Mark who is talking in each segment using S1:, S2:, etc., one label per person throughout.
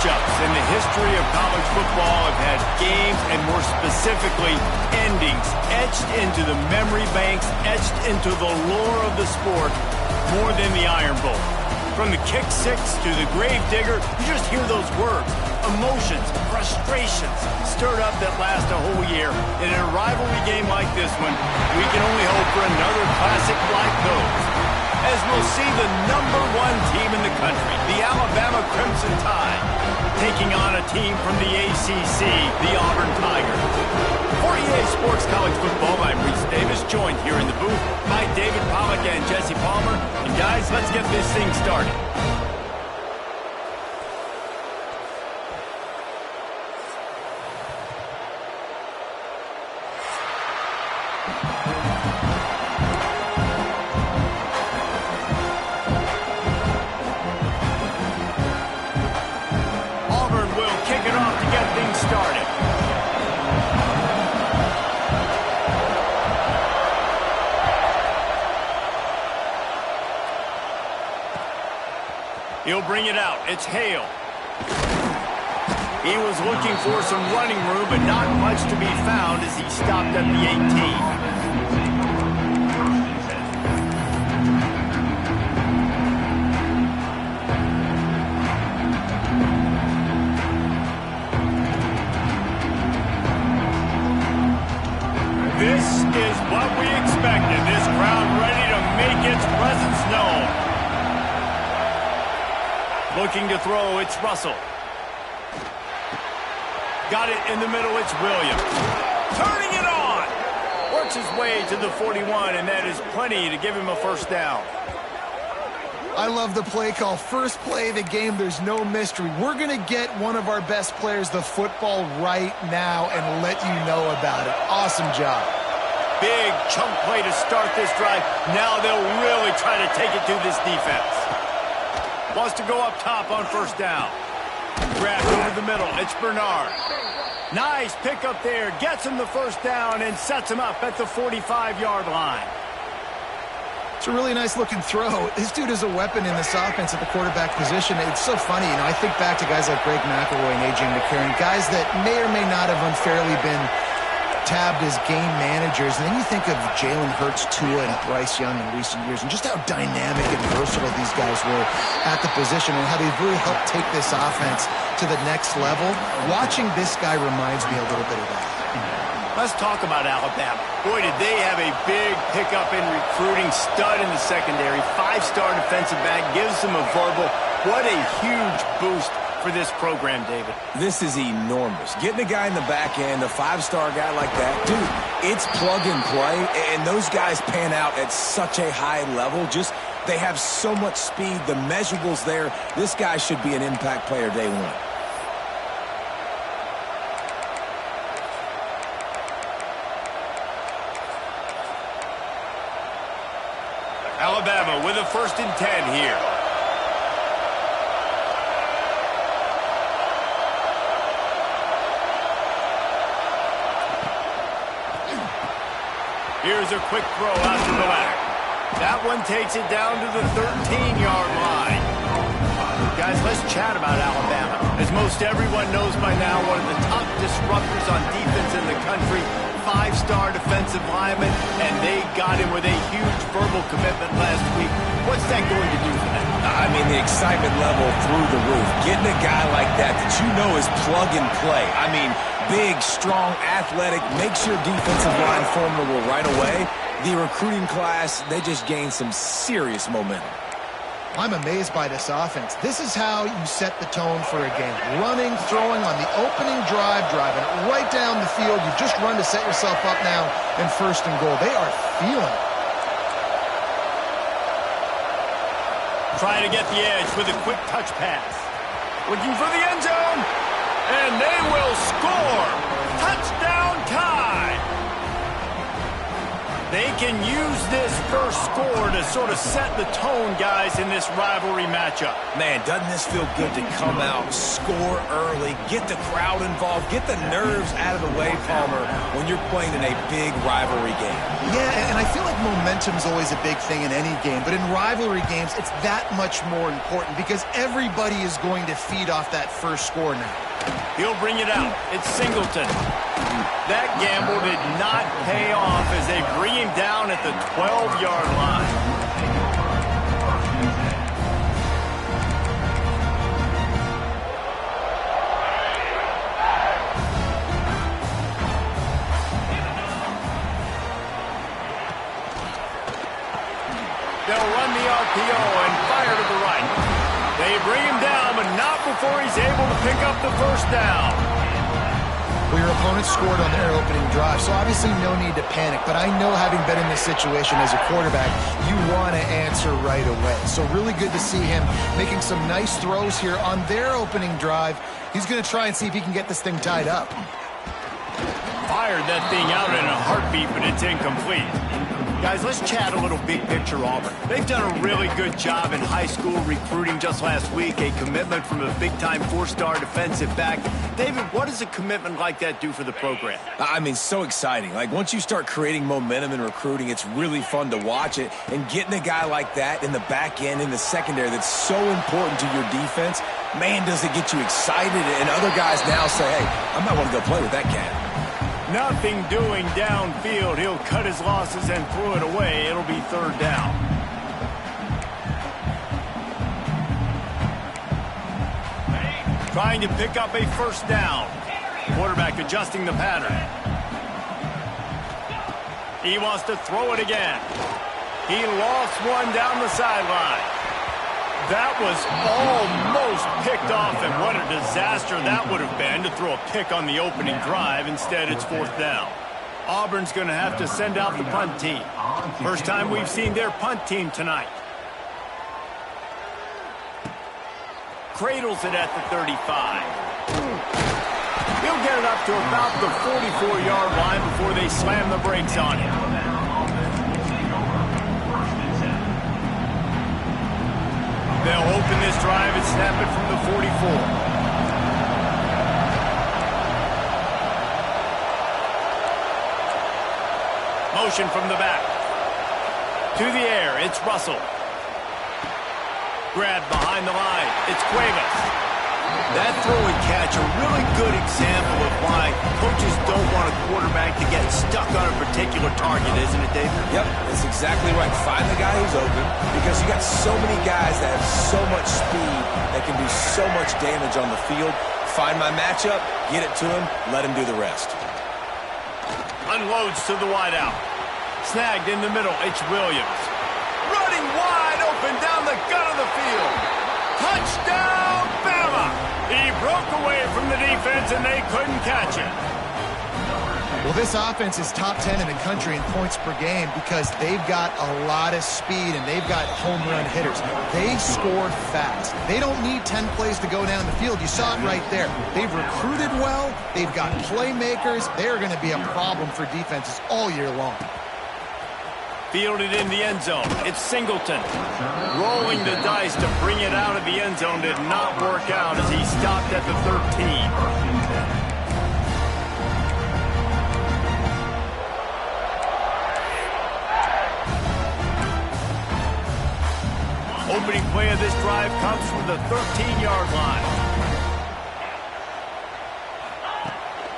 S1: matchups in the history of college football have had games, and more specifically, endings etched into the memory banks, etched into the lore of the sport more than the Iron Bowl. From the kick six to the grave digger, you just hear those words. Emotions, frustrations, stirred up that last a whole year. In a rivalry game like this one, we can only hope for another classic like those, as we'll see the #1 team in the country, the Alabama Crimson Tide, taking on a team from the ACC, the Auburn Tigers. For EA Sports College Football, I'm Reese Davis, joined here in the booth by David Pollack and Jesse Palmer. And guys, let's get this thing started. He'll bring it out. It's Hale. He was looking for some running room, but not much to be found as he stopped at the 18. This is what we expected. This crowd ready to make its presence known. Looking to throw, it's Russell. Got it in the middle, it's Williams. Turning it on! Works his way to the 41, and that is plenty to give him a first down.
S2: I love the play call. First play of the game, there's no mystery. We're going to get one of our best players the football right now and let you know about it. Awesome job.
S1: Big chunk play to start this drive. Now they'll really try to take it to this defense. Wants to go up top on first down. Grabbed over the middle. It's Bernard. Nice pickup there. Gets him the first down and sets him up at the 45-yard line.
S2: It's a really nice-looking throw. This dude is a weapon in this offense at the quarterback position. It's so funny. You know, I think back to guys like Greg McElroy and A.J. McCarron, guys that may or may not have unfairly been tabbed as game managers, and then you think of Jalen Hurts, Tua, and Bryce Young in recent years, and just how dynamic and versatile these guys were at the position and how they've really helped take this offense to the next level. Watching this guy reminds me a little bit of that.
S1: Let's talk about Alabama. Boy, did they have a big pickup in recruiting. Stud in the secondary. 5-star defensive back. Gives them a verbal. What a huge boost for this program, David.
S3: This is enormous. Getting a guy in the back end, a 5-star guy like that, dude, it's plug and play, and those guys pan out at such a high level. Just, they have so much speed. The measurables there. This guy should be an impact player day one.
S1: Alabama with a 1st and 10 here. Here's a quick throw out to the back. That one takes it down to the 13-yard line. Guys, let's chat about Alabama. As most everyone knows by now, one of the top disruptors on defense in the country, 5-star defensive lineman, and they got him with a huge verbal commitment last week. What's that going to do for them?
S3: I mean, the excitement level through the roof. Getting a guy like that you know is plug and play. I mean, big, strong, athletic, makes your defensive line formidable right away. The recruiting class, they just gained some serious momentum.
S2: I'm amazed by this offense. This is how you set the tone for a game. Running, throwing on the opening drive, driving it right down the field. You just run to set yourself up now in 1st and goal. They are feeling it.
S1: Trying to get the edge with a quick touch pass. Looking for the end zone. And they will score. Touchdown Tide. They can use this first score to sort of set the tone, guys, in this rivalry matchup.
S3: Man, doesn't this feel good to come out, score early, get the crowd involved, get the nerves out of the way, Palmer, when you're playing in a big rivalry game?
S2: Yeah, and I feel like momentum's always a big thing in any game, but in rivalry games, it's that much more important because everybody is going to feed off that first score now.
S1: He'll bring it out. It's Singleton. That gamble did not pay off as they bring him down at the 12-yard line. They'll run the RPO and fire to the right. They bring him down, but not before he's able to pick up the first down.
S2: Well, your opponent scored on their opening drive, so obviously no need to panic. But I know, having been in this situation as a quarterback, you want to answer right away. So really good to see him making some nice throws here on their opening drive. He's going to try and see if he can get this thing tied up.
S1: Fired that thing out in a heartbeat, but it's incomplete. Guys, let's chat a little big picture Auburn. They've done a really good job in high school recruiting just last week, a commitment from a big-time four-star defensive back. David, what does a commitment like that do for the program?
S3: I mean, so exciting. Like, once you start creating momentum in recruiting, it's really fun to watch it. And getting a guy like that in the back end, in the secondary, that's so important to your defense, man, does it get you excited. And other guys now say, hey, I might want to go play with that cat.
S1: Nothing doing downfield. He'll cut his losses and throw it away. It'll be third down. Trying to pick up a first down. Quarterback adjusting the pattern. He wants to throw it again. He lost one down the sideline. That was almost picked off, and what a disaster that would have been to throw a pick on the opening drive. Instead, it's fourth down. Auburn's going to have to send out the punt team. First time we've seen their punt team tonight. Cradles it at the 35. He'll get it up to about the 44-yard line before they slam the brakes on him. They'll open this drive and snap it from the 44. Motion from the back. To the air, it's Russell. Grab behind the line, it's Cuevas. That throw and catch, a really good example of why coaches don't want a quarterback to get stuck on a particular target, isn't it, David?
S3: Yep, that's exactly right. Find the guy who's open, because you got so many guys that have so much speed that can do so much damage on the field. Find my matchup, get it to him, let him do the rest.
S1: Unloads to the wideout. Snagged in the middle, it's Williams. Running wide open down the gut of the field. Touchdown, Bama! He broke away from the defense, and they couldn't catch it.
S2: Well, this offense is top 10 in the country in points per game because they've got a lot of speed and they've got home run hitters. They scored fast. They don't need 10 plays to go down the field. You saw it right there. They've recruited well. They've got playmakers. They're going to be a problem for defenses all year long.
S1: Fielded in the end zone. It's Singleton. Rolling the dice to bring it out of the end zone did not work out as he stopped at the 13. Opening play of this drive comes from the 13-yard line.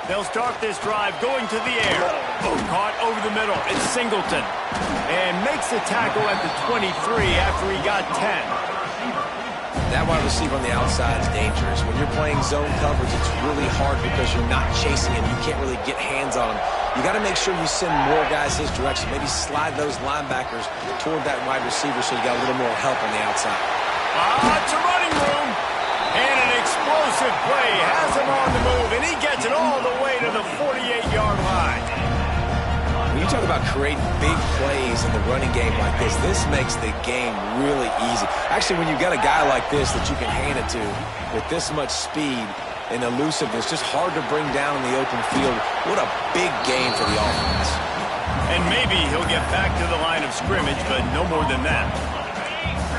S1: They'll start this drive going to the air. Caught over the middle. It's Singleton. And makes the tackle at the 23 after he got 10.
S3: That wide receiver on the outside is dangerous. When you're playing zone coverage, it's really hard because you're not chasing him. You can't really get hands on him. You got to make sure you send more guys his direction. Maybe slide those linebackers toward that wide receiver so you got a little more help on the outside.
S1: It's a running room. And an explosive play has him on the move, and he gets it all the way to the 48-yard line.
S3: When you talk about creating big plays in the running game like this makes the game really easy. Actually, when you've got a guy like this that you can hand it to with this much speed and elusiveness, just hard to bring down in the open field, what a big game for the offense.
S1: And maybe he'll get back to the line of scrimmage, but no more than that.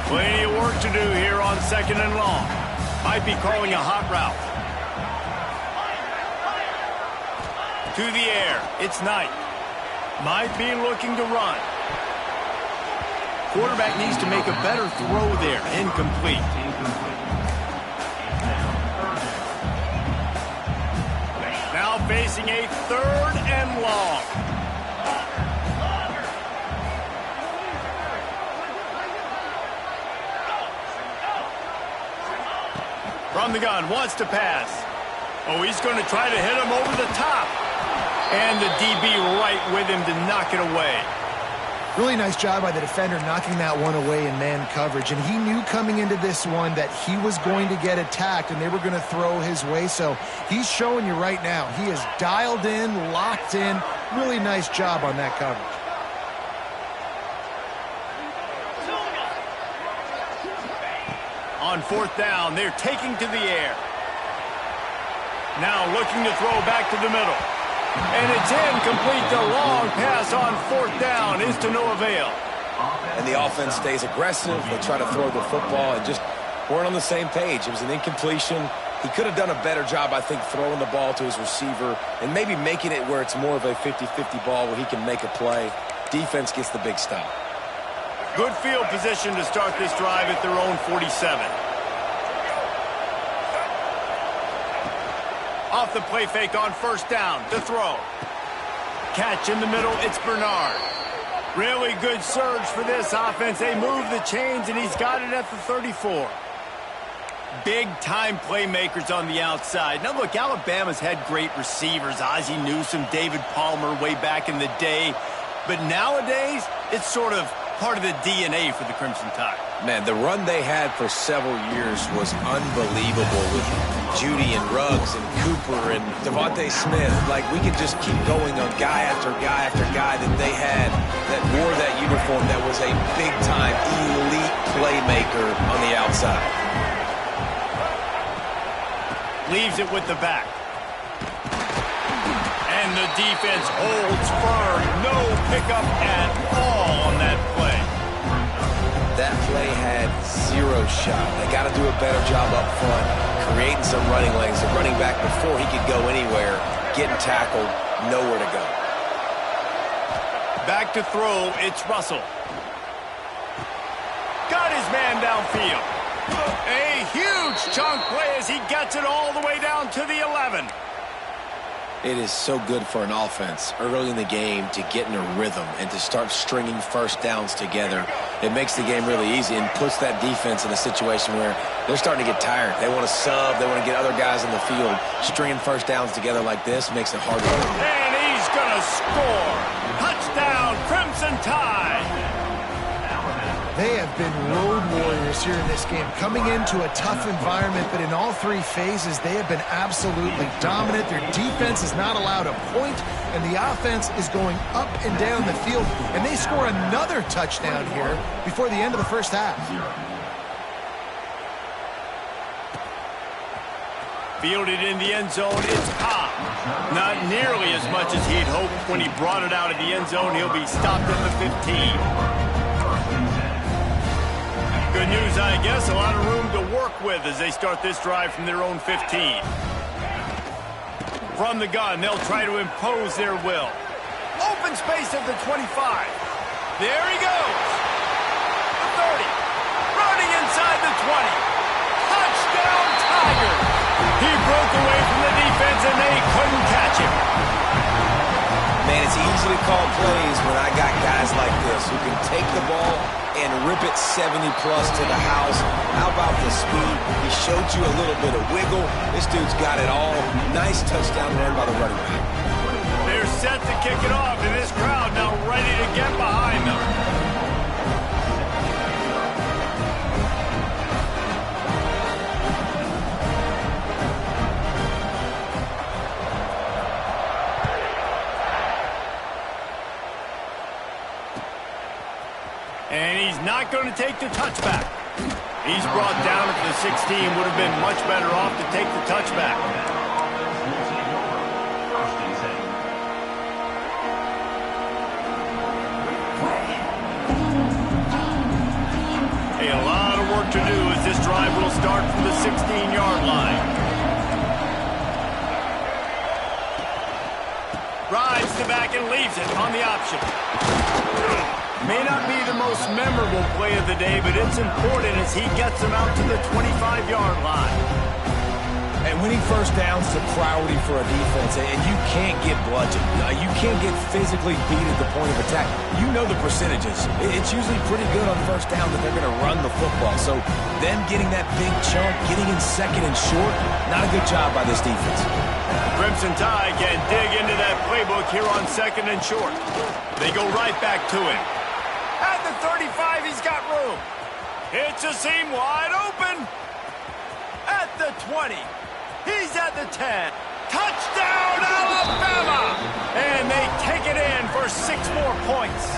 S1: Plenty of work to do here on 2nd and long. Might be calling a hot route. To the air. It's Knight. Might be looking to run. Quarterback needs to make a better throw there. Incomplete. Now facing a 3rd and long. From the gun, wants to pass. Oh, he's going to try to hit him over the top. And the DB right with him to knock it away.
S2: Really nice job by the defender knocking that one away in man coverage. And he knew coming into this one that he was going to get attacked and they were going to throw his way. So he's showing you right now. He is dialed in, locked in. Really nice job on that coverage.
S1: On 4th down, they're taking to the air. Now looking to throw back to the middle. And it's incomplete. The long pass on 4th down is to no avail.
S3: And the offense stays aggressive. They try to throw the football and just weren't on the same page. It was an incompletion. He could have done a better job, I think, throwing the ball to his receiver and maybe making it where it's more of a 50-50 ball where he can make a play. Defense gets the big stop.
S1: Good field position to start this drive at their own 47. Off the play fake on 1st down to throw. Catch in the middle, it's Bernard. Really good surge for this offense. They move the chains, and he's got it at the 34. Big-time playmakers on the outside. Now, look, Alabama's had great receivers. Ozzie Newsome, David Palmer way back in the day. But nowadays, it's sort of part of the DNA for the Crimson Tide.
S3: Man, the run they had for several years was unbelievable with Judy and Ruggs and Cooper and Devontae Smith. Like, we could just keep going on guy after guy after guy that they had that wore that uniform that was a big-time elite playmaker on the outside.
S1: Leaves it with the back. And the defense holds firm. No pickup at all on that play.
S3: That play had 0 shot. They got to do a better job up front, creating some running lanes. The running back, before he could go anywhere, getting tackled, nowhere to go.
S1: Back to throw, it's Russell. Got his man downfield. A huge chunk play as he gets it all the way down to the 11.
S3: It is so good for an offense early in the game to get in a rhythm and to start stringing 1st downs together. It makes the game really easy and puts that defense in a situation where they're starting to get tired. They want to sub. They want to get other guys in the field. Stringing 1st downs together like this makes it harder.
S1: And he's going to score. Touchdown, Crimson Tide.
S2: They have been road warriors here in this game, coming into a tough environment, but in all 3 phases, they have been absolutely dominant. Their defense is not allowed a point, and the offense is going up and down the field, and they score another touchdown here before the end of the 1st half.
S1: Fielded in the end zone, it's Cobb. Not nearly as much as he'd hoped when he brought it out of the end zone. He'll be stopped at the 15. Good news, I guess. A lot of room to work with as they start this drive from their own 15. From the gun, they'll try to impose their will. Open space at the 25. There he goes. The 30. Running inside the 20. Touchdown, Tigers. He broke away from the defense, and they couldn't catch him.
S3: Man, it's easy to call plays when I got guys like this who can take the ball and rip it 70-plus to the house. How about the speed? He showed you a little bit of wiggle. This dude's got it all. Nice touchdown run by the running back.
S1: They're set to kick it off, and this crowd now ready to get behind them. And he's not going to take the touchback. He's brought down at the 16. Would have been much better off to take the touchback. to do as this drive will start from the 16-yard line. Rides the back and leaves it on the option. May not be the most memorable play of the day, but it's important as he gets them out to the 25-yard line.
S3: And winning first downs is a priority for a defense, and you can't get bludgeoned. You can't get physically beat at the point of attack. You know the percentages. It's usually pretty good on first down that they're going to run the football. So them getting that big chunk, getting in second and short, not a good job by this defense.
S1: Crimson Tide can dig into that playbook here on second and short. They go right back to him. At the 35, he's got room. It's a seam wide open. At the 20. He's at the 10. Touchdown, Alabama! And they take it in for 6 more points.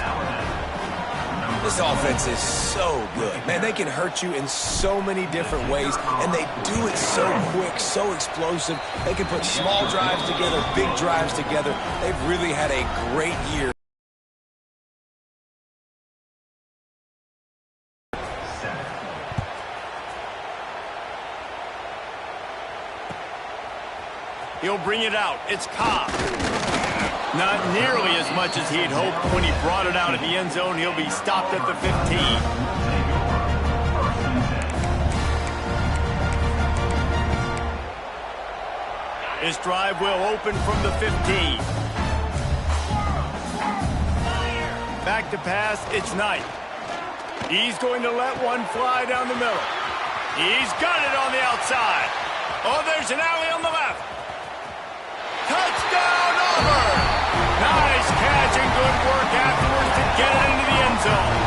S3: This offense is so good. Man, they can hurt you in so many different ways, and they do it so quick, so explosive. They can put small drives together, big drives together. They've really had a great year.
S1: He'll bring it out. It's Cobb. Not nearly as much as he'd hoped when he brought it out of the end zone. He'll be stopped at the 15. This drive will open from the 15. Back to pass, it's Knight. He's going to let one fly down the middle. He's got it on the outside. Oh, there's an alley on the left. Touchdown, Auburn! Nice catch and good work afterwards to get it into the end zone.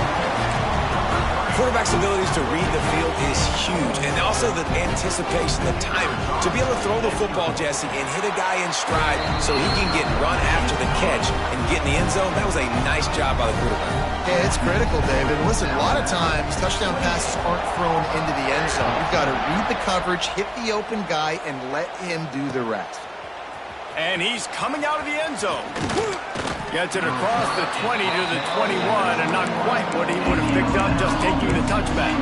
S3: Quarterback's abilities to read the field is huge, and also the anticipation, the timing. To be able to throw the football, Jesse, and hit a guy in stride so he can get run after the catch and get in the end zone, that was a nice job by the quarterback.
S2: Yeah, it's critical, David. Listen, a lot of times touchdown passes aren't thrown into the end zone. You've got to read the coverage, hit the open guy, and let him do the rest.
S1: And he's coming out of the end zone. Gets it across the 20 to the 21, and not quite what he would have picked up just taking the touchback.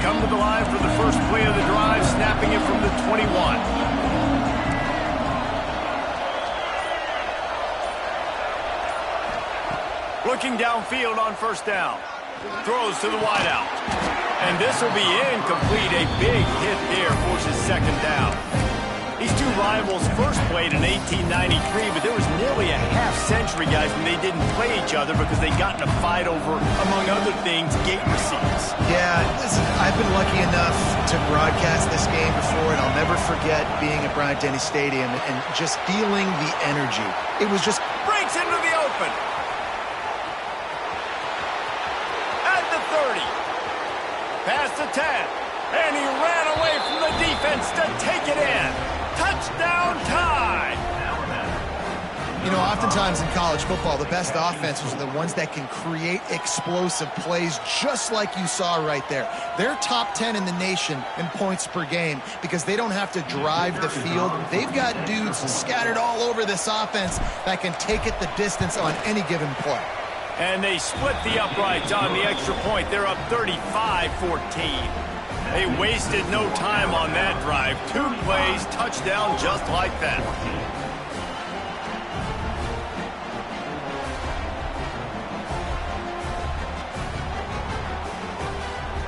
S1: Come to the line for the first play of the drive, snapping it from the 21. Looking downfield on first down. Throws to the wideout. And this will be incomplete. A big hit there forces second down. These two rivals first played in 1893, but there was nearly a half-century, guys, when they didn't play each other because they got in a fight over, among other things, gate receipts.
S2: Yeah, listen, I've been lucky enough to broadcast this game before, and I'll never forget being at Bryant-Denny Stadium and just feeling the energy. It was just...
S1: Breaks into the open. At the 30. Past the 10. And he ran away from the defense to take it in. Touchdown Tide!
S2: You know, oftentimes in college football, the best offenses are the ones that can create explosive plays just like you saw right there. They're top 10 in the nation in points per game because they don't have to drive the field. They've got dudes scattered all over this offense that can take it the distance on any given play.
S1: And they split the uprights on the extra point. They're up 35-14. They wasted no time on that drive. 2 plays, touchdown just like that.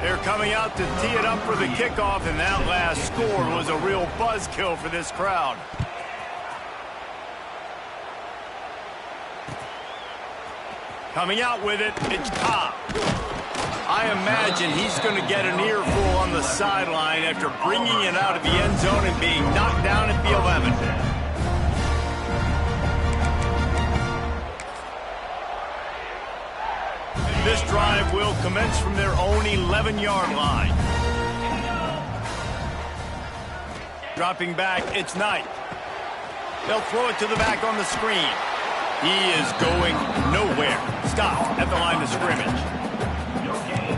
S1: They're coming out to tee it up for the kickoff, and that last score was a real buzzkill for this crowd. Coming out with it, it's Cobb. I imagine he's going to get an earful on the sideline after bringing it out of the end zone and being knocked down at the 11. This drive will commence from their own 11-yard line. Dropping back, it's Knight. They'll throw it to the back on the screen. He is going nowhere. Stop at the line of scrimmage.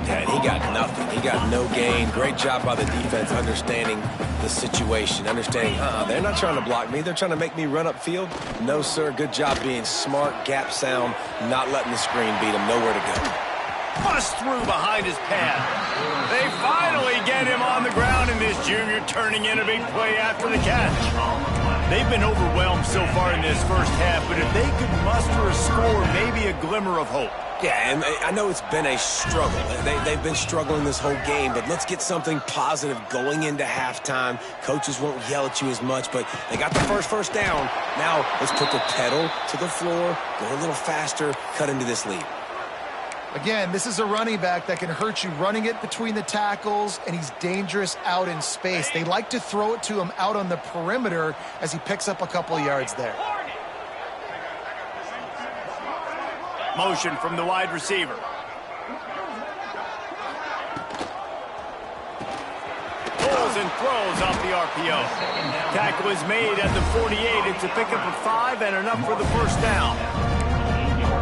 S3: And he got nothing. He got no gain. Great job by the defense understanding the situation, understanding, they're not trying to block me. They're trying to make me run upfield. No, sir. Good job being smart, gap sound, not letting the screen beat him. Nowhere to go.
S1: Bust through behind his pad. They finally get him on the ground, and this junior turning in a big play after the catch. They've been overwhelmed so far in this first half, but if they could muster a score, maybe a glimmer of hope.
S3: Yeah, and I know it's been a struggle. They've been struggling this whole game, but let's get something positive going into halftime. Coaches won't yell at you as much, but they got the first down. Now let's put the pedal to the floor, go a little faster, cut into this lead.
S2: Again, this is a running back that can hurt you running it between the tackles, and he's dangerous out in space. They like to throw it to him out on the perimeter as he picks up a couple of yards there.
S1: Motion from the wide receiver. Pulls and throws off the RPO. Tackle is made at the 48. It's a pickup of 5 and enough for the first down.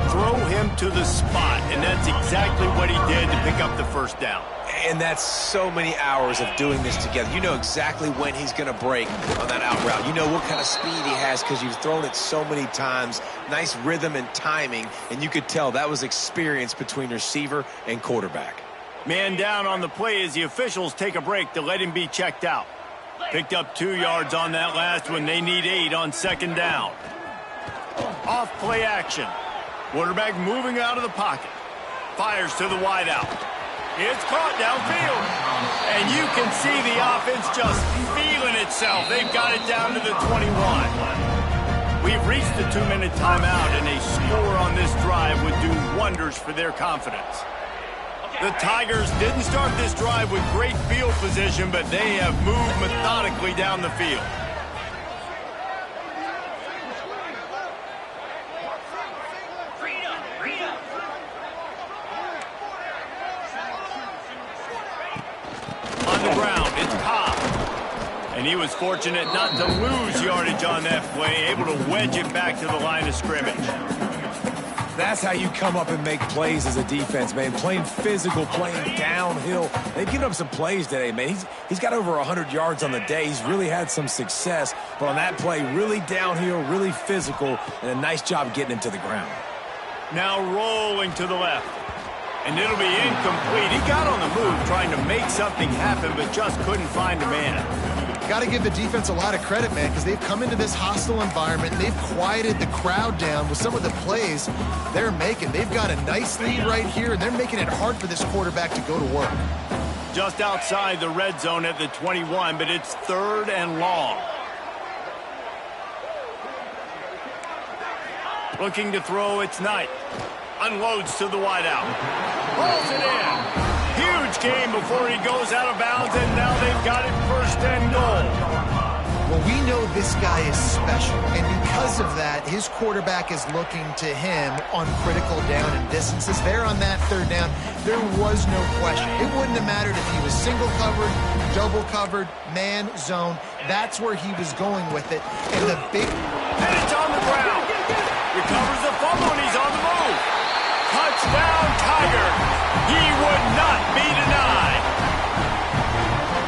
S1: Throw him to the spot, and that's exactly what he did to pick up the first down.
S3: And that's so many hours of doing this together. You know exactly when he's going to break on that out route. You know what kind of speed he has because you've thrown it so many times. Nice rhythm and timing, and you could tell that was experience between receiver and quarterback.
S1: Man down on the play as the officials take a break to let him be checked out. Picked up 2 yards on that last one. They need 8 on second down. Off play action. Quarterback moving out of the pocket. Fires to the wideout. It's caught downfield. And you can see the offense just feeling itself. They've got it down to the 21. We've reached the 2-minute timeout, and a score on this drive would do wonders for their confidence. The Tigers didn't start this drive with great field position, but they have moved methodically down the field. And he was fortunate not to lose yardage on that play, able to wedge it back to the line of scrimmage.
S3: That's how you come up and make plays as a defense, man. Playing physical, playing downhill. They've given up some plays today, man. He's got over 100 yards on the day. He's really had some success. But on that play, really downhill, really physical, and a nice job getting him to the ground.
S1: Now rolling to the left. And it'll be incomplete. He got on the move trying to make something happen, but just couldn't find a man.
S2: Got to give the defense a lot of credit, man, because they've come into this hostile environment. And they've quieted the crowd down with some of the plays they're making. They've got a nice lead right here, and they're making it hard for this quarterback to go to work.
S1: Just outside the red zone at the 21, but it's 3rd and long. Looking to throw, it's Knight. Unloads to the wideout. Rolls it in. Huge game before he goes out of bounds, and now they've got it 1st and goal.
S2: Well, we know this guy is special, and because of that, his quarterback is looking to him on critical down and distances. There on that 3rd down, there was no question. It wouldn't have mattered if he was single covered, double covered, man, zone. That's where he was going with it. And the big...
S1: And it's on the ground. Recovers the fumble, and he's on the move. Touchdown, Tiger. He would not be denied.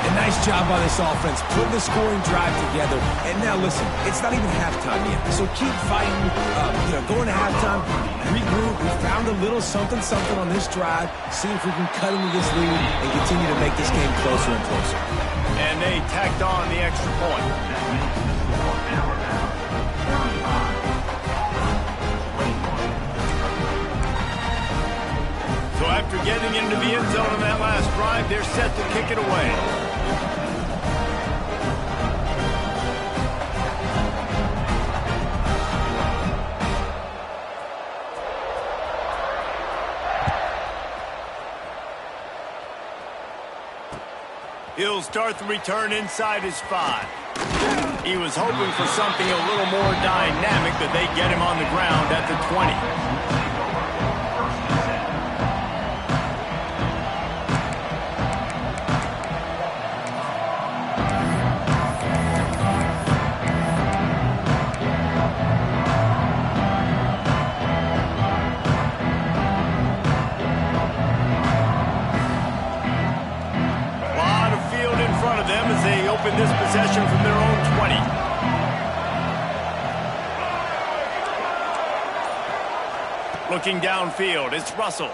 S3: A nice job by this offense, putting the scoring drive together. And now, listen, it's not even halftime yet. So keep fighting, going to halftime, regroup. We found a little something on this drive. See if we can cut into this lead and continue to make this game closer and closer.
S1: And they tacked on the extra point. So after getting into the end zone on that last drive, they're set to kick it away. He'll start the return inside his 5. He was hoping for something a little more dynamic, but they get him on the ground at the 20. possession from their own 20. Looking downfield, it's Russell.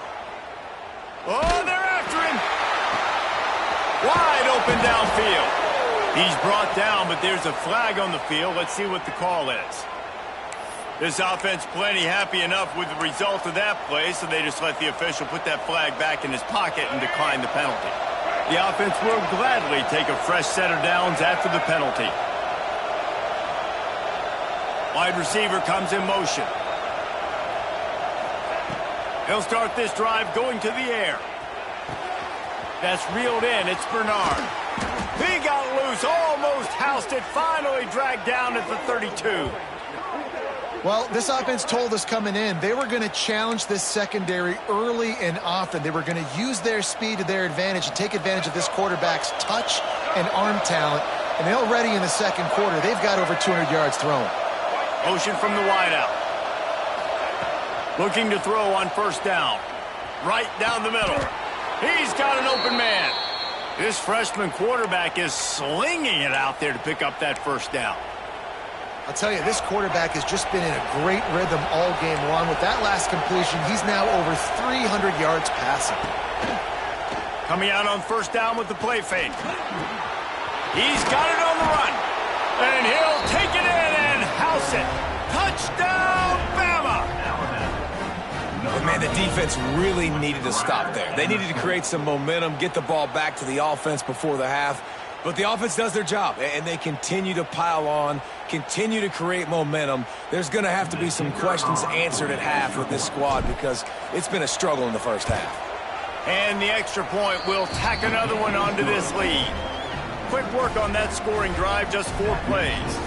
S1: Oh, they're after him. Wide open downfield. He's brought down, but there's a flag on the field. Let's see what the call is. This offense plenty happy enough with the result of that play, so they just let the official put that flag back in his pocket and decline the penalty. The offense will gladly take a fresh set of downs after the penalty. Wide receiver comes in motion. He'll start this drive going to the air. That's reeled in. It's Bernard. He got loose, almost housed it, finally dragged down at the 32.
S2: Well, this offense told us coming in they were going to challenge this secondary early and often. They were going to use their speed to their advantage and take advantage of this quarterback's touch and arm talent. And already in the second quarter, they've got over 200 yards thrown.
S1: Motion from the wideout. Looking to throw on first down. Right down the middle. He's got an open man. This freshman quarterback is slinging it out there to pick up that first down.
S2: I'll tell you, this quarterback has just been in a great rhythm all game long. With that last completion, he's now over 300 yards passing.
S1: Coming out on first down with the play fake. He's got it on the run. And he'll take it in and house it. Touchdown, Bama!
S3: But man, the defense really needed to stop there. They needed to create some momentum, get the ball back to the offense before the half. But the offense does their job, and they continue to pile on, continue to create momentum. There's going to have to be some questions answered at half with this squad because it's been a struggle in the first half.
S1: And the extra point will tack another one onto this lead. Quick work on that scoring drive, just 4 plays.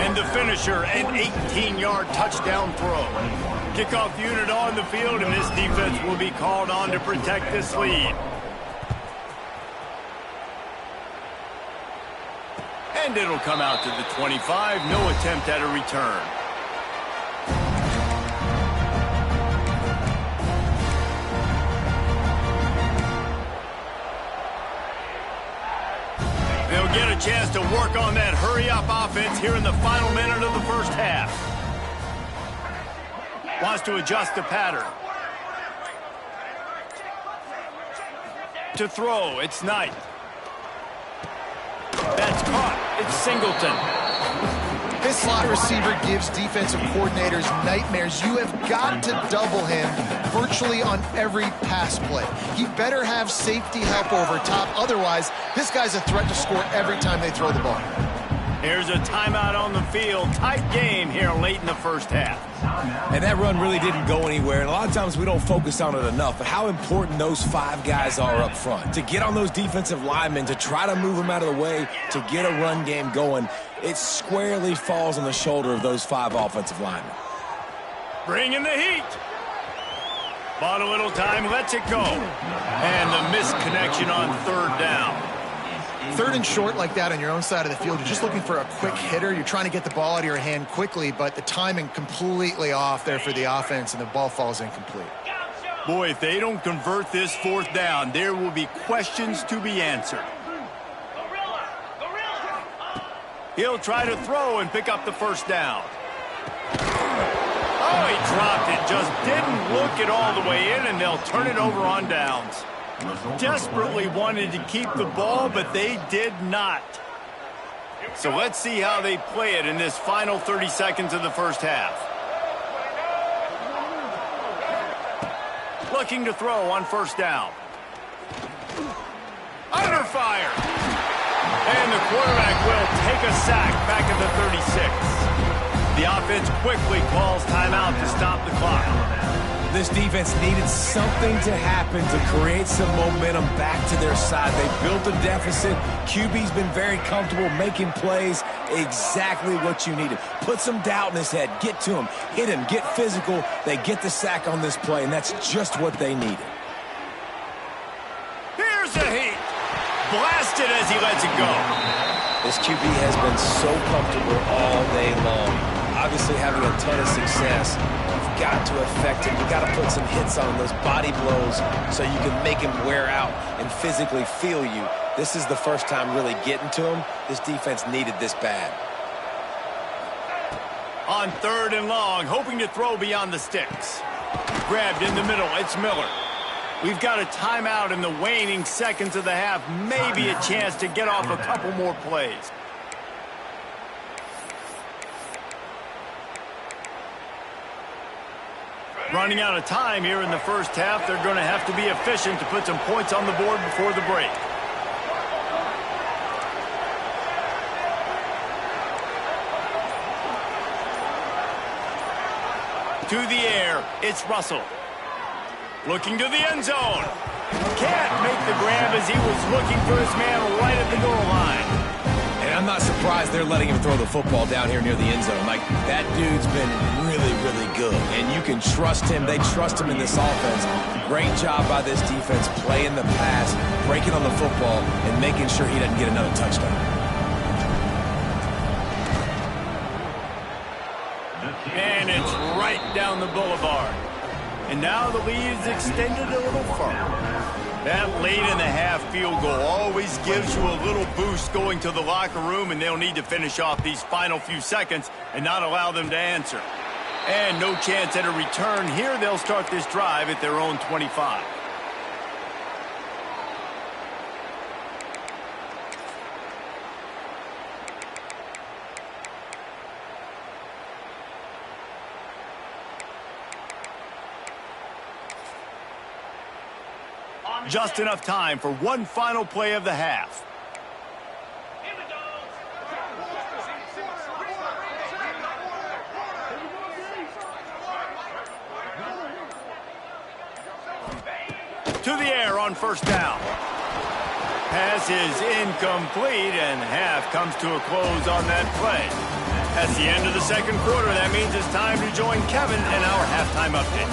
S1: And the finisher, an 18-yard touchdown throw. Kickoff unit on the field, and this defense will be called on to protect this lead. And it'll come out to the 25. No attempt at a return. They'll get a chance to work on that hurry-up offense here in the final minute of the first half. Wants to adjust the pattern. To throw, it's Knight. That's caught. It's Singleton.
S2: This slot receiver gives defensive coordinators nightmares. You have got to double him virtually on every pass play. He better have safety help over top. Otherwise, this guy's a threat to score every time they throw the ball.
S1: Here's a timeout on the field. Tight game here late in the first half.
S3: And that run really didn't go anywhere. And a lot of times we don't focus on it enough. But how important those 5 guys are up front. To get on those defensive linemen, to try to move them out of the way, to get a run game going, it squarely falls on the shoulder of those 5 offensive linemen.
S1: Bringing the heat. Bought a little time, lets it go. And the misconnection on third down.
S2: Third and short like that on your own side of the field, you're just looking for a quick hitter. You're trying to get the ball out of your hand quickly, but the timing completely off there for the offense, and the ball falls incomplete.
S1: Boy, if they don't convert this fourth down, there will be questions to be answered. He'll try to throw and pick up the first down. Oh, he dropped it. Just didn't look it all the way in, and they'll turn it over on downs. Desperately wanted to keep the ball, but they did not. So let's see how they play it in this final 30 seconds of the first half. Looking to throw on first down. Under fire. And the quarterback will take a sack back at the 36. The offense quickly calls timeout to stop the clock.
S3: This defense needed something to happen to create some momentum back to their side. They built a deficit. QB's been very comfortable making plays. Exactly what you needed. Put some doubt in his head. Get to him. Hit him. Get physical. They get the sack on this play, and that's just what they needed.
S1: Here's a heat. Blasted as he lets it go.
S3: This QB has been so comfortable all day long. Obviously having a ton of success. You've got to affect him. You've got to put some hits on those body blows so you can make him wear out and physically feel you. This is the first time really getting to him. This defense needed this bad.
S1: On 3rd and long, hoping to throw beyond the sticks. Grabbed in the middle, it's Miller. We've got a timeout in the waning seconds of the half. Maybe a chance to get off a couple more plays. Running out of time here in the first half. They're going to have to be efficient to put some points on the board before the break. To the air, it's Russell. Looking to the end zone. Can't make the grab as he was looking for his man right at the goal line.
S3: And I'm not surprised they're letting him throw the football down here near the end zone. Like, that dude's been really, really good. And you can trust him. They trust him in this offense. Great job by this defense playing the pass, breaking on the football, and making sure he doesn't get another touchdown.
S1: And it's right down the boulevard. And now the lead is extended a little further. That late in the half field goal always gives you a little boost going to the locker room, and they'll need to finish off these final few seconds and not allow them to answer. And no chance at a return here. They'll start this drive at their own 25. Just enough time for one final play of the half. To the air on 1st down. Pass is incomplete, and half comes to a close on that play. That's the end of the 2nd quarter. That means it's time to join Kevin in our halftime update.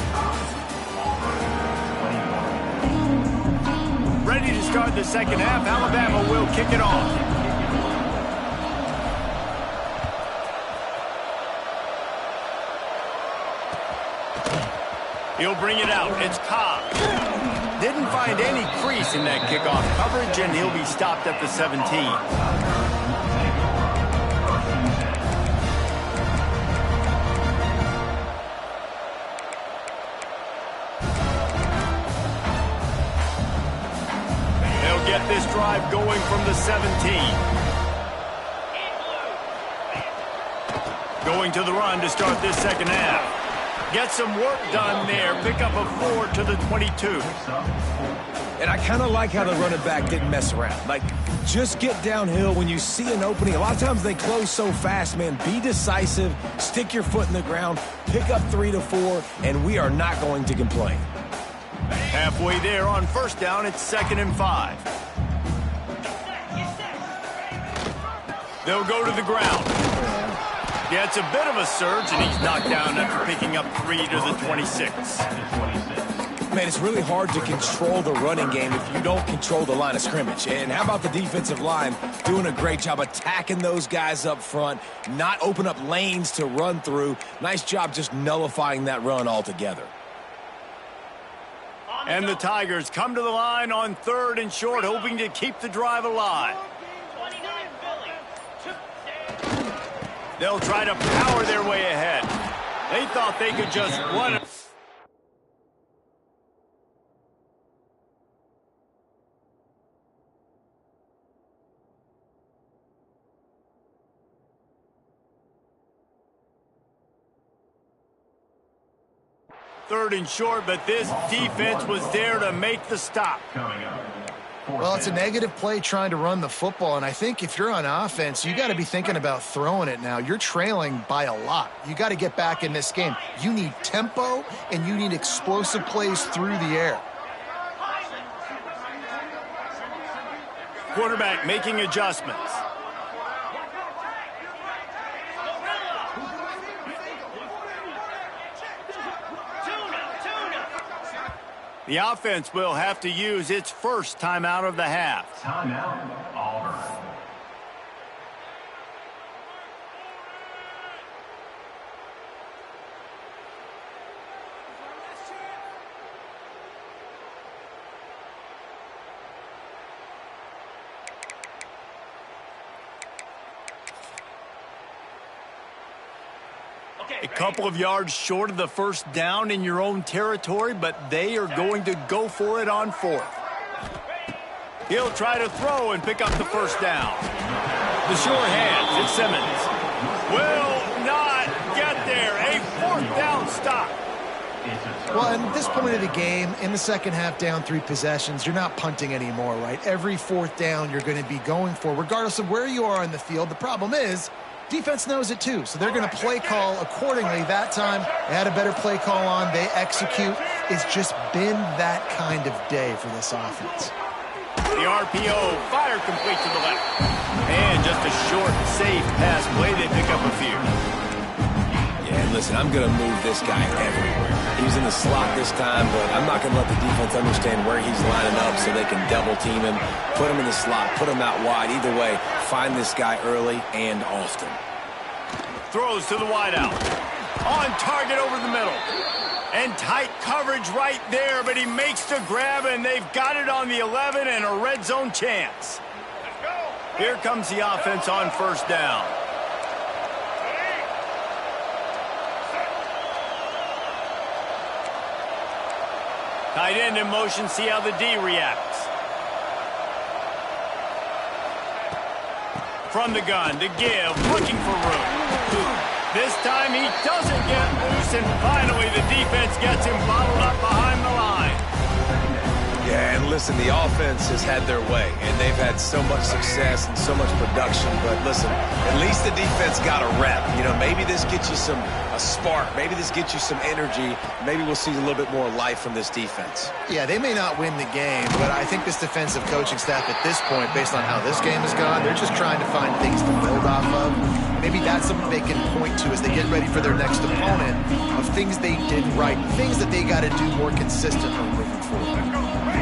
S1: Ready to start the 2nd half. Alabama will kick it off. He'll bring it out. It's Cobb. Didn't find any crease in that kickoff coverage, and he'll be stopped at the 17. Get this drive going from the 17. Going to the run to start this 2nd half. Get some work done there. Pick up a 4 to the 22.
S3: And I kind of like how the running back didn't mess around. Like, just get downhill when you see an opening. A lot of times they close so fast, man. Be decisive. Stick your foot in the ground. Pick up 3 to 4, and we are not going to complain.
S1: Halfway there on 1st down, it's 2nd and 5. They'll go to the ground. Gets a bit of a surge, and he's knocked down after picking up 3 to the 26.
S3: Man, it's really hard to control the running game if you don't control the line of scrimmage. And how about the defensive line doing a great job attacking those guys up front, not open up lanes to run through. Nice job just nullifying that run altogether.
S1: And the Tigers come to the line on 3rd and short, hoping to keep the drive alive. They'll try to power their way ahead. They thought they could just run it. Third and short, but this defense was there to make the stop.
S2: Well, it's a negative play trying to run the football, and I think if you're on offense, you got to be thinking about throwing it now. You're trailing by a lot. You got to get back in this game. You need tempo, and you need explosive plays through the air.
S1: Quarterback making adjustments. The offense will have to use its first timeout of the half.
S4: Timeout, Auburn.
S1: A couple of yards short of the first down in your own territory, but they are going to go for it on fourth. He'll try to throw and pick up the first down. The sure hands, it's Simmons. Will not get there. A fourth down stop.
S2: Well, at this point of the game, in the second half, down 3 possessions, you're not punting anymore, right? Every fourth down you're going to be going for, regardless of where you are in the field. The problem is, defense knows it too, so they're going to play call accordingly. That time, they had a better play call on. They execute. It's just been that kind of day for this offense.
S1: The RPO, fire complete to the left. And just a short, safe pass play. They pick up a few.
S3: Yeah, listen, I'm going to move this guy everywhere. He's in the slot this time, but I'm not going to let the defense understand where he's lining up so they can double team him, put him in the slot, put him out wide. Either way, find this guy early and often.
S1: Throws to the wideout. On target over the middle. And tight coverage right there, but he makes the grab, and they've got it on the 11 and a red zone chance. Here comes the offense on first down. Tight end in motion, see how the D reacts. From the gun, to give, looking for room. This time he doesn't get loose, and finally the defense gets him bottled up behind the line.
S3: Yeah, and listen, the offense has had their way, and they've had so much success and so much production. But listen, at least the defense got a rep. You know, maybe this gets you a spark. Maybe this gets you some energy. Maybe we'll see a little bit more life from this defense.
S2: Yeah, they may not win the game, but I think this defensive coaching staff at this point, based on how this game has gone, they're just trying to find things to build off of. Maybe that's something they can point to as they get ready for their next opponent, of things they did right, things that they got to do more consistently moving forward.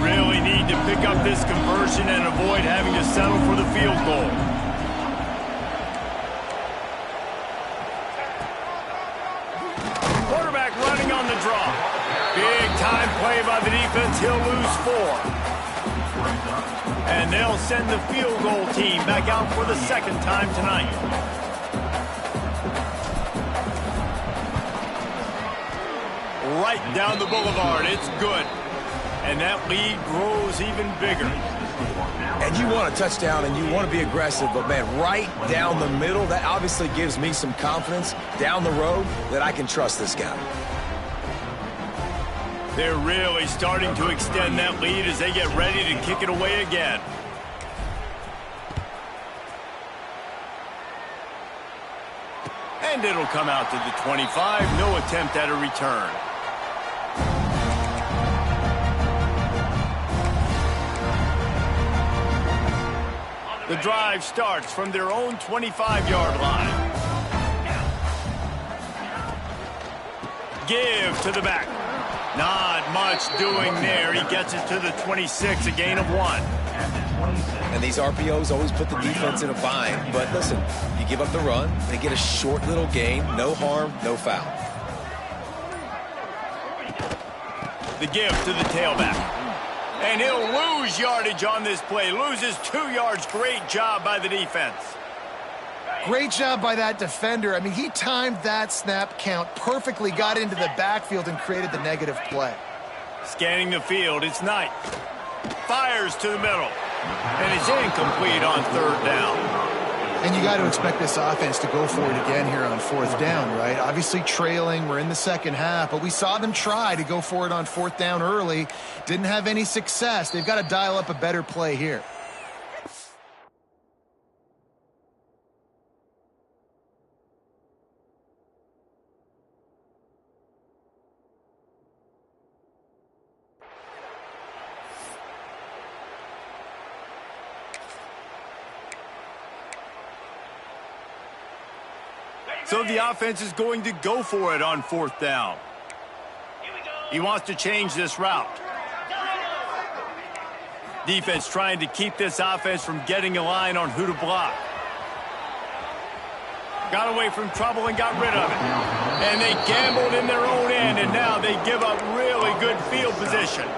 S1: Really need to pick up this conversion and avoid having to settle for the field goal. Quarterback running on the draw. Big time play by the defense. He'll lose 4. And they'll send the field goal team back out for the second time tonight. Right down the boulevard. It's good. And that lead grows even bigger.
S3: And you want a touchdown and you want to be aggressive, but, man, right down the middle, that obviously gives me some confidence down the road that I can trust this guy.
S1: They're really starting to extend that lead as they get ready to kick it away again. And it'll come out to the 25. No attempt at a return. The drive starts from their own 25-yard line. Give to the back. Not much doing there. He gets it to the 26, a gain of 1.
S3: And these RPOs always put the defense in a bind. But listen, you give up the run, they get a short little gain. No harm, no foul.
S1: The give to the tailback. And he'll lose yardage on this play. Loses 2 yards. Great job by the defense.
S2: Great job by that defender. I mean, he timed that snap count perfectly, got into the backfield, and created the negative play.
S1: Scanning the field, it's Knight. Fires to the middle. And it's incomplete on third down.
S2: And you got to expect this offense to go for it again here on fourth down, right? Obviously trailing, we're in the second half, but we saw them try to go for it on fourth down early. Didn't have any success. They've got to dial up a better play here.
S1: So the offense is going to go for it on fourth down. He wants to change this route. Defense trying to keep this offense from getting a line on who to block. Got away from trouble and got rid of it. And they gambled in their own end, and now they give up really good field position.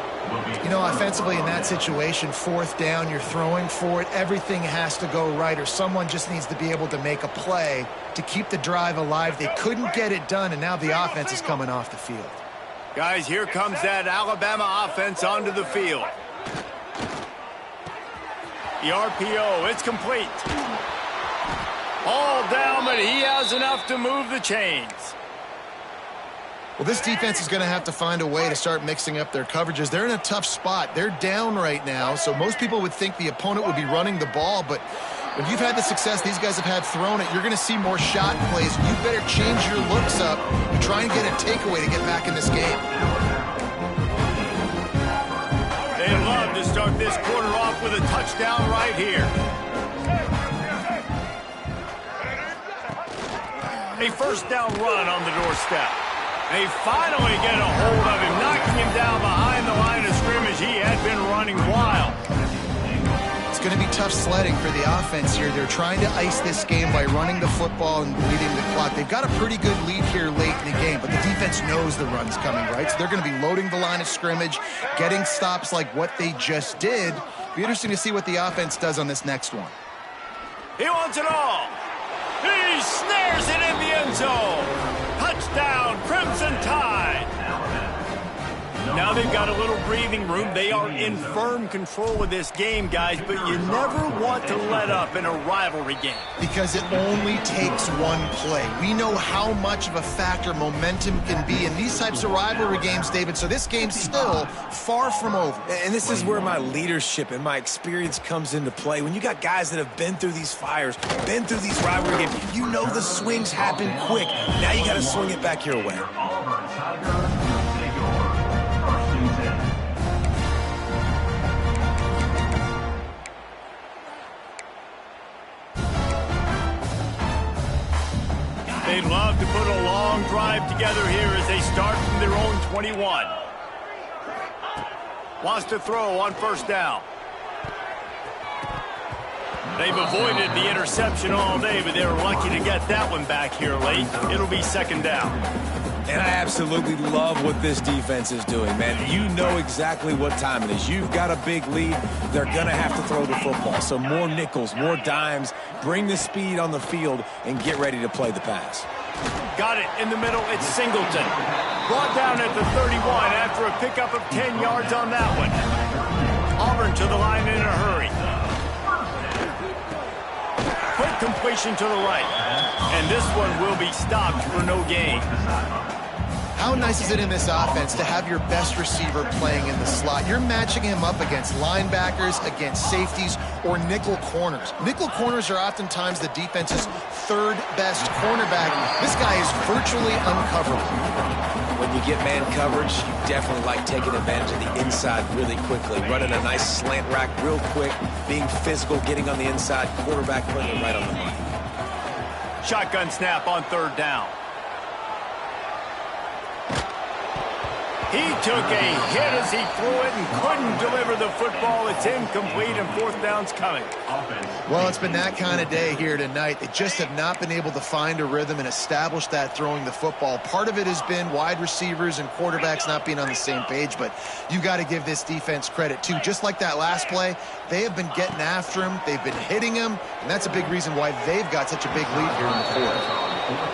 S2: You know, offensively in that situation, fourth down, you're throwing for it, everything has to go right, or someone just needs to be able to make a play to keep the drive alive. They couldn't get it done, and now the offense is coming off the field.
S1: Guys, here comes that Alabama offense onto the field. The RPO, it's complete. All down, but he has enough to move the chains.
S2: Well, this defense is going to have to find a way to start mixing up their coverages. They're in a tough spot. They're down right now, so most people would think the opponent would be running the ball, but when you've had the success these guys have had throwing it, you're going to see more shot plays. You better change your looks up and try and get a takeaway to get back in this game.
S1: They love to start this quarter off with a touchdown right here. A first down run on the doorstep. They finally get a hold of him, knocking him down behind the line of scrimmage. He had been running wild.
S2: It's going to be tough sledding for the offense here. They're trying to ice this game by running the football and bleeding the clock. They've got a pretty good lead here late in the game, but the defense knows the run's coming, right? So they're going to be loading the line of scrimmage, getting stops like what they just did. Be interesting to see what the offense does on this next one.
S1: He wants it all. He snares it in the end zone. Touchdown, Crimson Tide. Now they've got a little breathing room. They are in firm control of this game, guys, but you never want to let up in a rivalry game.
S2: Because it only takes one play. We know how much of a factor momentum can be in these types of rivalry games, David, so this game's still far from over.
S3: And this is where my leadership and my experience comes into play. When you got guys that have been through these fires, been through these rivalry games, you know the swings happen quick. Now you got to swing it back your way.
S1: They'd love to put a long drive together here as they start from their own 21. Wants to throw on first down. They've avoided the interception all day, but they were lucky to get that one back here late. It'll be second down.
S3: And I absolutely love what this defense is doing, man. You know exactly what time it is. You've got a big lead. They're going to have to throw the football. So more nickels, more dimes, bring the speed on the field, and get ready to play the pass.
S1: Got it in the middle. It's Singleton. Brought down at the 31 after a pickup of 10 yards on that one. Auburn to the line in a hurry. Quick completion to the right. And this one will be stopped for no gain.
S2: How nice is it in this offense to have your best receiver playing in the slot? You're matching him up against linebackers, against safeties, or nickel corners. Nickel corners are oftentimes the defense's third best cornerback. This guy is virtually uncoverable.
S3: When you get man coverage, you definitely like taking advantage of the inside really quickly. Running a nice slant rack real quick, being physical, getting on the inside, quarterback putting it right on the money.
S1: Shotgun snap on third down. He took a hit as he threw it and couldn't deliver the football. It's incomplete and fourth down's coming.
S2: Well, it's been that kind of day here tonight. They just have not been able to find a rhythm and establish that throwing the football. Part of it has been wide receivers and quarterbacks not being on the same page, but you got to give this defense credit too. Just like that last play, they have been getting after him. They've been hitting him, and that's a big reason why they've got such a big lead here in the fourth.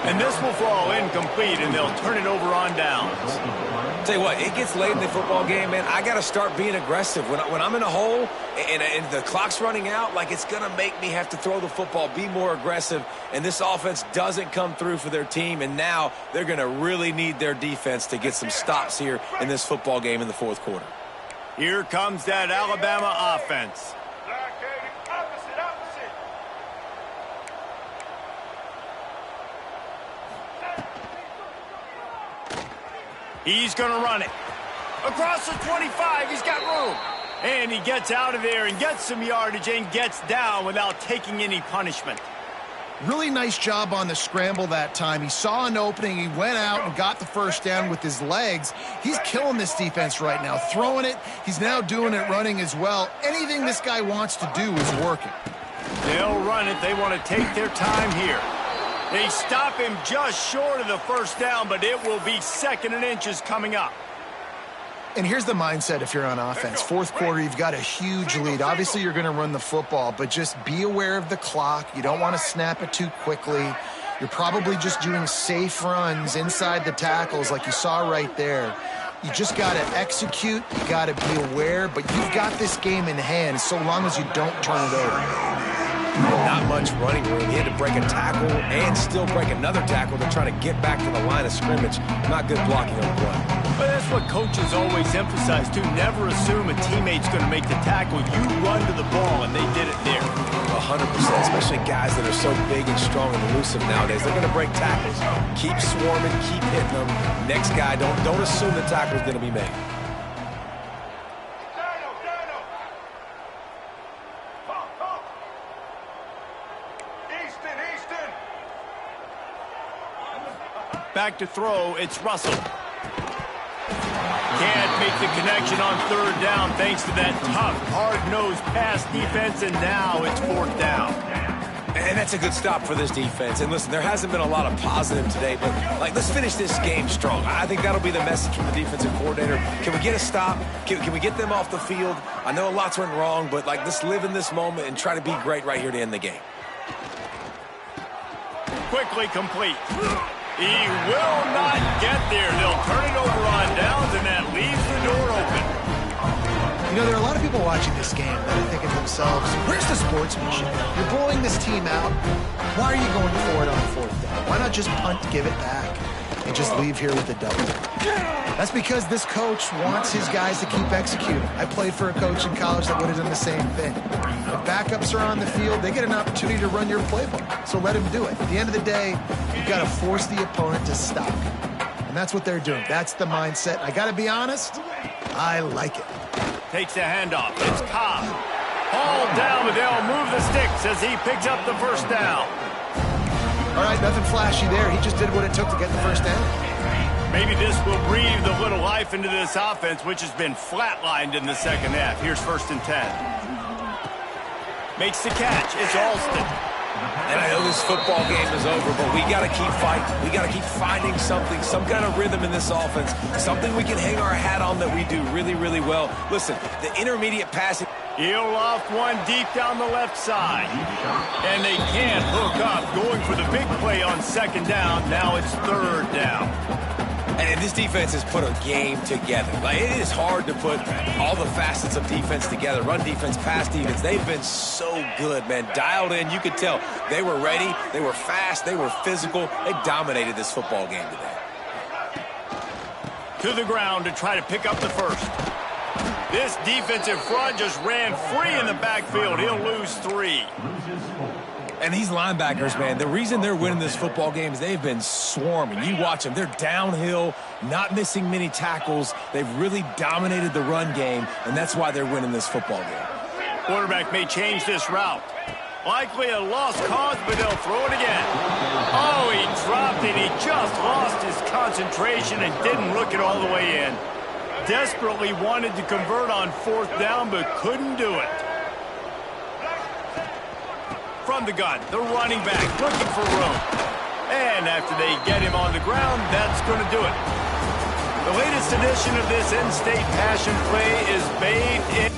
S1: And this will fall incomplete, and they'll turn it over on downs.
S3: Tell you what, it gets late in the football game, man. I got to start being aggressive. When I'm in a hole and the clock's running out, like, it's going to make me have to throw the football, be more aggressive, and this offense doesn't come through for their team, and now they're going to really need their defense to get some stops here in this football game in the fourth quarter.
S1: Here comes that Alabama offense. He's going to run it. Across the 25, he's got room. And he gets out of there and gets some yardage and gets down without taking any punishment.
S2: Really nice job on the scramble that time. He saw an opening. He went out and got the first down with his legs. He's killing this defense right now. Throwing it. He's now doing it running as well. Anything this guy wants to do is working.
S1: They'll run it. They want to take their time here. They stop him just short of the first down, but it will be second and inches coming up.
S2: And here's the mindset if you're on offense. Fourth quarter, you've got a huge lead. Obviously, you're going to run the football, but just be aware of the clock. You don't want to snap it too quickly. You're probably just doing safe runs inside the tackles like you saw right there. You just got to execute. You got to be aware, but you've got this game in hand so long as you don't turn it over.
S3: Not much running room. He had to break a tackle and still break another tackle to try to get back to the line of scrimmage. Not good blocking on the play.
S1: But that's what coaches always emphasize, too. Never assume a teammate's going to make the tackle. You run to the ball, and they did it there.
S3: 100%, especially guys that are so big and strong and elusive nowadays. They're going to break tackles. Keep swarming, keep hitting them. Next guy, don't assume the tackle's going to be made.
S1: Back to throw, it's Russell. Can't make the connection on third down thanks to that tough, hard-nosed pass defense, and now it's fourth down.
S3: And that's a good stop for this defense. And listen, there hasn't been a lot of positive today, but let's finish this game strong. I think that'll be the message from the defensive coordinator. Can we get a stop? Can we get them off the field? I know lots went wrong, but let's live in this moment and try to be great right here to end the game.
S1: Quickly complete. He will not get there. They'll turn it over on downs, and that leaves the door open.
S2: You know, there are a lot of people watching this game that are thinking to themselves, where's the sportsmanship? You're blowing this team out. Why are you going for it on fourth down? Why not just punt, give it back, and just leave here with a W? That's because this coach wants his guys to keep executing. I played for a coach in college that would have done the same thing. If backups are on the field, they get an opportunity to run your playbook, so let him do it. At the end of the day, you've got to force the opponent to stop. And that's what they're doing. That's the mindset. I got to be honest, I like it.
S1: Takes a handoff. It's Cobb. Hauled down, but they'll move the sticks as he picks up the first down.
S2: All right, nothing flashy there. He just did what it took to get the first down.
S1: Maybe this will breathe a little life into this offense, which has been flatlined in the second half. Here's 1st and 10. Makes the catch. It's Alston.
S3: And I know this football game is over, but we got to keep fighting. We got to keep finding something, some kind of rhythm in this offense, something we can hang our hat on that we do really, really well. Listen, the intermediate passing.
S1: He'll loft one deep down the left side. And they can't hook up, going for the big play on second down. Now it's third down.
S3: And this defense has put a game together. It is hard to put all the facets of defense together. Run defense, pass defense. They've been so good, man. Dialed in. You could tell they were ready. They were fast. They were physical. They dominated this football game today.
S1: To the ground to try to pick up the first. This defensive front just ran free in the backfield. He'll lose 3.
S3: And these linebackers, man, the reason they're winning this football game is they've been swarming. You watch them. They're downhill, not missing many tackles. They've really dominated the run game, and that's why they're winning this football game.
S1: Quarterback may change this route. Likely a lost cause, but they'll throw it again. Oh, he dropped it. He just lost his concentration and didn't look it all the way in. Desperately wanted to convert on fourth down, but couldn't do it. From the gun, the running back looking for room. And after they get him on the ground, that's going to do it. The latest edition of this in-state passion play is bathed in...